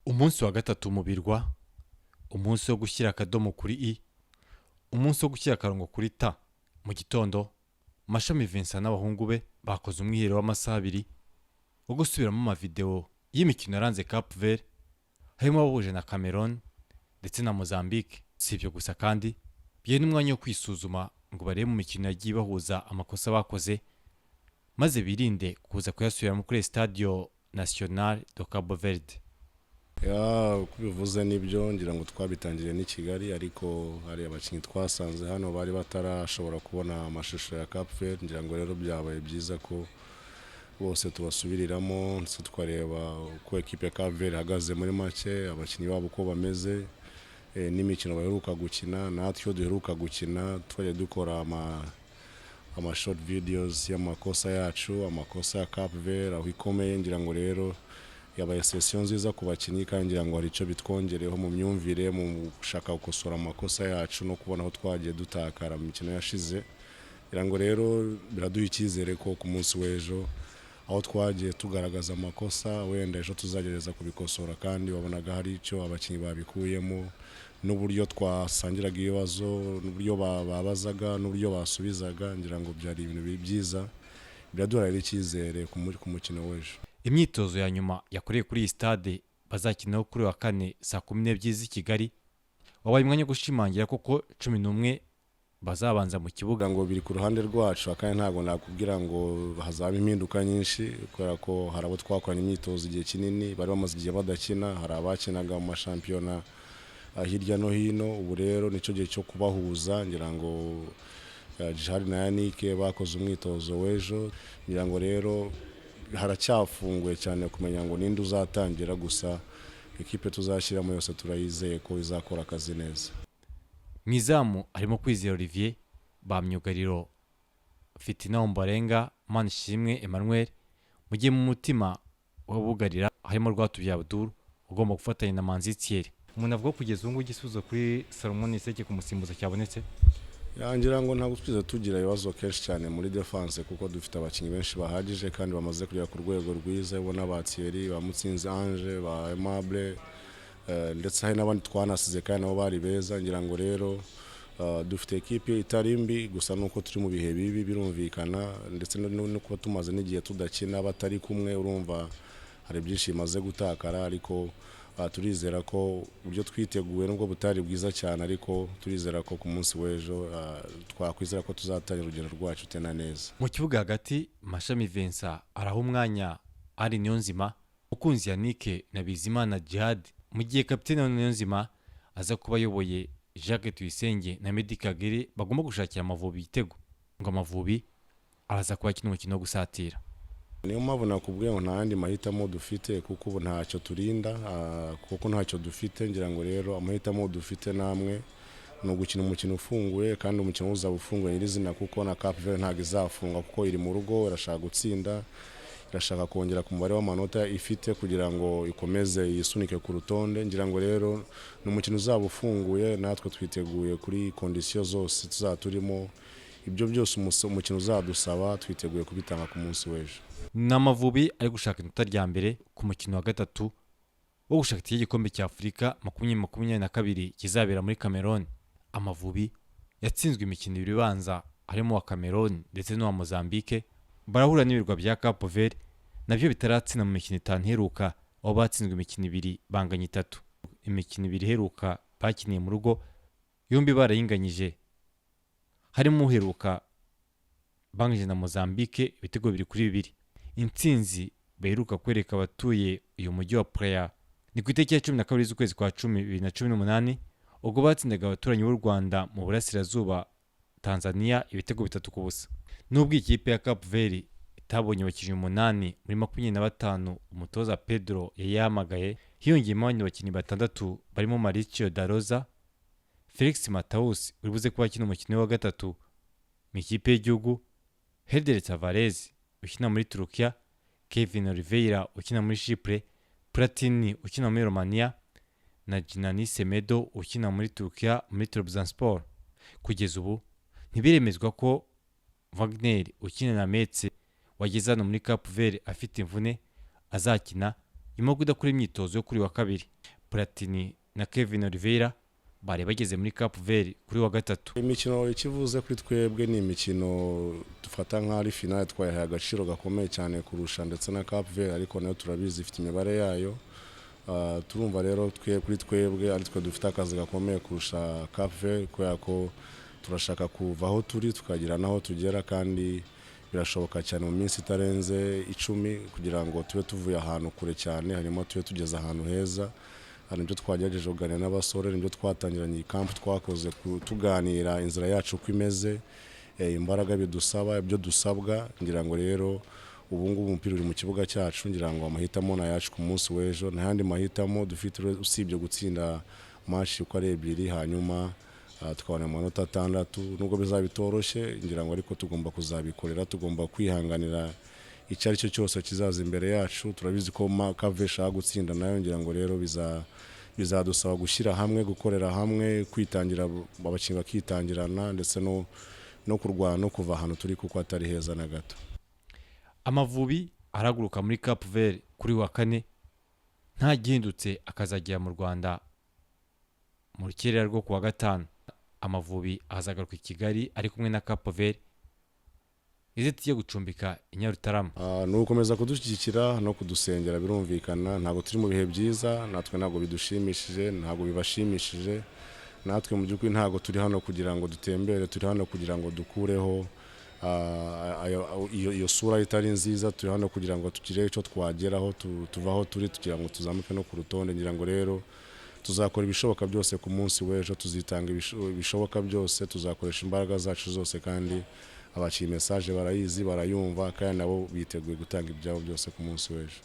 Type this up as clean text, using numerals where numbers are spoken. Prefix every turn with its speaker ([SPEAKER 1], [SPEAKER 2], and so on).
[SPEAKER 1] Umunsi wa gatatu mu birwa, umunsi wo gushyira akadomo kuri i, umunsi wo gushyira akarongo kuri ta. Mu gitondo, Mashami Vincent n'abahungu be bakoze umwiherero w'amasaha abiri wo gusubiramo amavideo y'imikino yaranze Cap Vert, harimo abahuje na Cameroon ndetse na Mozambique. Si ibyo gusa kandi, biye n'umwanya wo kwisuzuma ngo barebe mu mikino yagiye bahuza amakosa bakoze, maze birinde kuza kuyasubiramo kuri Estadio Nacional do Cabo Verde.
[SPEAKER 2] Kubivuze nibyo ngira ngo twabitangiriye ni Kigali, ariko hari abakinnyi twasanze hano bari batarashobora kubona amashusho ya Cap Vert. Ngira ngo rero byabaye byiza ko bose tubasubiriramo twareba uko ekipe ya Cap Vert ihagaze muri make, abakinnyi babo uko bameze, n'imikino baheruka gukina natwe duheruka gukina. Twajya dukora ama short videos y'amakosa yacu, amakosa ya Cap Vert aho ikomeye. Ngira ngo rero yabaye session nziza ku bakinnyi, kandi ngira ngo hari icyo bitwongereho mu myumvire, mu gushaka gukosora amakosa yacu no kubona aho twagiye dutakara mu mikino yashize. Ngira ngo rero biraduha icyizere ko ku munsi w'ejo aho twagiye tugaragaza amakosa, wenda ejo tuzagereza kubikosora, kandi wabonaga hari icyo abakinnyi babikuyemo, n'uburyo twasangiraga ibibazo, n'uburyo babazaga, n'uburyo basubizaga. Ngira ngo byari ibintu byiza, biraduha icyizere ku mukino w'ejo.
[SPEAKER 1] Imyitozo ya nyuma yakoreye kuri iyi stade bazakinaho kuri wa kane saa 12 z'i Kigali, wabaye umwanya wo gushimangira koko 11 bazabanza mu kibuga.
[SPEAKER 2] Ngo biri ku ruhande rwacu, kandi ntabwo nakubwira ngo hazaba impinduka nyinshi, kubera ko hari abo twakoranye imyitozo igihe kinini bari bamaze igihe badakina, hari abakinaga mu mashampiyona hirya no hino. Ubu rero nicyo gihe cyo kubahuza. Ngira ngo Jihad na Yannick bakoze umwitozo w'ejo. Ngira ngo rero haracyafunguye cyane kumenya ngo ninde uzatangira, gusa ekipe tuzashyiramo yose turayizeye ko izakora akazi neza.
[SPEAKER 1] Mu izamu harimo Kwizera Olivier, ba myugariro Fitina Ombarenga, Manishimwe Emmanuel, mu gihe mu mutima w'abugarira harimo Rwatubyaye Abdul ugomba gufatanya na Manzi Thierry. Umuntu avuga kugeza ubu ngubu igisubizo kuri Salomon Iseke kumusimbuza cyabonetse.
[SPEAKER 2] Ngira ngo ntabwo twize tugira ibibazo kenshi cyane muri defense, kuko dufite abakinnyi benshi bahagije kandi bamaze kugera ku rwego rwiza. Ubona ba Thierry, ba Mutsinzi Ange, ba Aimable, ndetse hari n'abandi twanasize kandi nabo bari beza. Ngira ngo rero dufite ekipe itari mbi, gusa nuko turi mu bihe bibi birumvikana, ndetse no kuba tumaze n'igihe tudakina batari kumwe, urumva hari byinshi bimaze gutakara. Ariko turizera ko uburyo twiteguye nubwo butari bwiza cyane, ariko turizera ko ku munsi w'ejo twakwizera ko tuzatangira urugendo rwacu tena neza.
[SPEAKER 1] Mu kibuga hagati, Mashami Vincent araha umwanya Ari Niyonzima, Mukunzi Yannick na Bizimana Jihad, mu gihe kapiteni Niyonzima aza kuba ayoboye Jacques Tuyisenge na Meddie Kagere bagomba gushakira Amavubi igitego. Ngo Amavubi araza kuba akina umukino wo gusatira.
[SPEAKER 2] Niyo mpamvu nakubwiye ngo nta yandi mahitamo dufite, kuko ubu ntacyo turinda, kuko ntacyo dufite. Ngira ngo rero amahitamo dufite namwe ni ugukina umukino ufunguye, kandi umukino uzaba ufunguye nyirizina, kuko na Cap Vert ntabwo izafunga, kuko iri mu rugo, irashaka gutsinda, irashaka kongera ku mubare w'amanota ifite kugira ngo ikomeze yisunike ku rutonde. Ngira ngo rero ni umukino uzaba ufunguye, natwe twiteguye kuri kondisiyo zose tuzaba turimo. Ibyo byose umukino uzadusaba twiteguye kubitanga ku munsi w'ejo.
[SPEAKER 1] N'Amavubi ari gushaka inota rya mbere ku mukino wa gatatu wo gushaka igikombe cya Afurika 2022 kizabera muri Cameroon. Amavubi yatsinzwe imikino ibiri ibanza, harimo wa Cameroon ndetse n'uwa Mozambique. Barahura n'ibirwa bya Cap Vert nabyo bitaratsinda mu mikino 5 heruka, aho batsinzwe imikino 2 banganya 3. Imikino 2 heruka bakiniye mu rugo yombi barayinganyije, harimo uheruka bangije na Mozambique ibitego 2-2. Intsinzi beheruka kwereka abatuye uyu mujyi wa Praia ni ku itariki ya 12 z'ukwezi kwa 10 2018, ubwo batsindaga abaturanyi b'u Rwanda mu burasirazuba Tanzania ibitego 3-0. Nubwo ikipe ya Cap Vert itabonye abakinnyi 8 muri 25 umutoza Pedro yahamagaye, hiyongeyemo abandi bakinnyi 6 barimo Mauricio da Rosa, Felix Mataus uri buze kuba akina umukino wa gatatu mu ikipe y'igihugu, Hélder Tavares ukina muri Turukiya, Kevin Oliveira ukina muri Chypre, Platini ukina muri Romania na Djinani Semedo ukina muri Turukiya muri Trabzonspor. Kugeza ubu ntibiremezwa ko Wagner ukina na Metz wageze hano muri Cap Vert afite imvune azakina, nyuma yo kudakora imyitozo yo kuri wa kabiri. Platini na Kevin Oliveira bari bageze muri Cape Verde kuri wa gatatu.
[SPEAKER 2] Imikino ikivuze kuri twebwe ni imikino dufata nk'ari finale twayahaye agaciro gakomeye cyane kurusha ndetse na Cape Verde, ariko nayo turabizi ifite imibare yayo. Turumva rero kuri twebwe ari twe dufite akazi gakomeye kurusha Cape Verde, kubera ko turashaka kuva aho turi tukagira naho tugera, kandi birashoboka cyane mu minsi itarenze 10 kugira ngo tube tuvuye ahantu kure cyane, hanyuma tube tugeze ahantu heza. Hari ibyo twagerageje kuganira n'abasore, nibyo twatangiranye iyi camp twakoze tuganira inzira yacu uko imeze, imbaraga bidusaba, ibyo dusabwa. Ngira ngo rero ubu ngubu umupira uri mu kibuga cyacu, ngira ngo amahitamo na yacu ku munsi w'ejo, n'ahandi mahitamo dufite usibye gutsinda match uko ari 2, hanyuma tukabona amanota 6. Nubwo bizaba bitoroshye, ngira ngo ariko tugomba kuzabikorera, tugomba kwihanganira icyo ari cyo cyose kizaza imbere yacu. Turabizi ko Kavesha gutsinda nayo, ngira ngo rero bizadusaba gushyira hamwe, gukorera hamwe, kwitangira, abakinnyi bakitangirana, ndetse no kurwana no kuva ahantu turi kuko atari heza na gato.
[SPEAKER 1] Amavubi araguruka muri Cape Verde kuri wa kane, nta gihindutse akazagera mu Rwanda mu rukerera rwo kuwa gatanu. Amavubi azagaruka i Kigali ari kumwe na Cape Verde izitiye gucumbika i Nyarutarama.
[SPEAKER 2] Ni ugukomeza kudushyigikira no kudusengera, birumvikana. Ntabwo turi mu bihe byiza, natwe ntabwo bidushimishije, ntabwo bibashimishije. Natwe mu by'ukuri ntabwo turi hano kugira ngo dutembere, turi hano kugira ngo dukureho iyo sura itari nziza. Turi hano kugira ngo tugire icyo twageraho, tuvaho turi, tugira ngo tuzamuke no ku rutonde. Ngira ngo rero tuzakora ibishoboka byose ku munsi w'ejo, tuzitanga ibishoboka byose, tuzakoresha imbaraga zacu zose, kandi abaciye message barayizi, barayumva, kandi nabo biteguye gutanga ibyabo byose ku munsi w'ejo.